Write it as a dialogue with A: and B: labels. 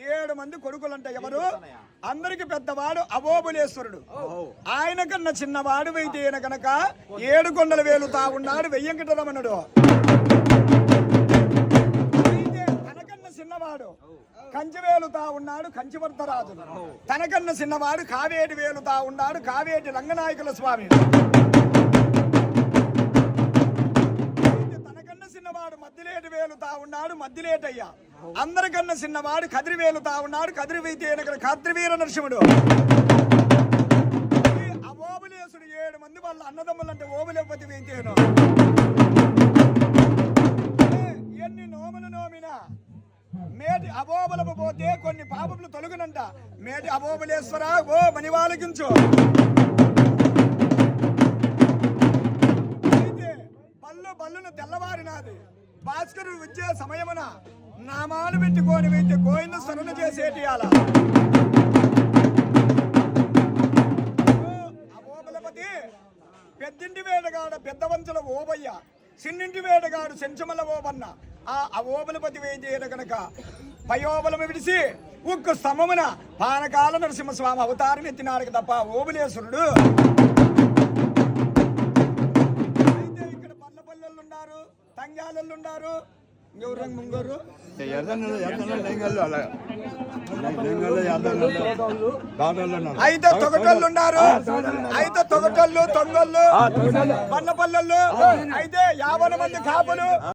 A: 7 మంది కొడుకులంట. ఎవరు? అందరికి పెద్దవాడు అవోబులేశ్వరుడు. ఆయన కన్నా చిన్నవాడు అయితే కనుక 7 కొండల వేలుతా ఉన్నాడు వెయ్యంకటరమణుడు. అయితే తనకన్నా చిన్నవాడు కంచి వేలుతా ఉన్నాడు కంచివర్ధరాజు. తనకన్నా చిన్నవాడు కావేటి వేలుతా ఉన్నాడు కావేటి రంగనాయకుల స్వామి. చిన్నవాడు మద్దిలేటి వేలుతా ఉన్నాడు మద్దిలేటయ్య. అందరికన్నా చిన్నవాడు కదిరి వేలుతా ఉన్నాడు కదిరి వైతే కద్రివీర నరసింహుడు. ఆ ఓబులేసుడు 7 మంది వాళ్ళ అన్నదమ్ములు అంటే ఓబులేపతి వైతేను ఎన్ని నోములు నోమినా మేటి అబోబలము పోతే కొన్ని పాపములు తొలగునంట. మేటి అబోబులేశ్వర ఓ మణివాలకించు. బల్లును తెల్లవారినాది భాస్కరుడు వచ్చే సమయమున నామాలు పెట్టుకొని వెళ్తే గోవింద స్మరణ చేసేటి అలా అబోబలపతి పెద్దింటి వేటగాడు పెద్దవంతుల ఓబయ్య చిన్నింటి వేటగాడు చెంచమల ఓబన్న. ఆ అవోబలపతి వేం చేయడు కనుక పయోబలము విడిసి ఉక్కు స్తంభమున పానకాల నరసింహస్వామి అవతారం ఎత్తినాడు తప్ప ఓబులేశ్వరుడు. తంగాలలు ఉన్నారు ముంగరు అయితే తొగటోళ్ళు ఉన్నారు. అయితే తొగటోళ్ళు తొంగోళ్ళు పన్నపల్లెళ్ళు అయితే 50 మంది కాపులు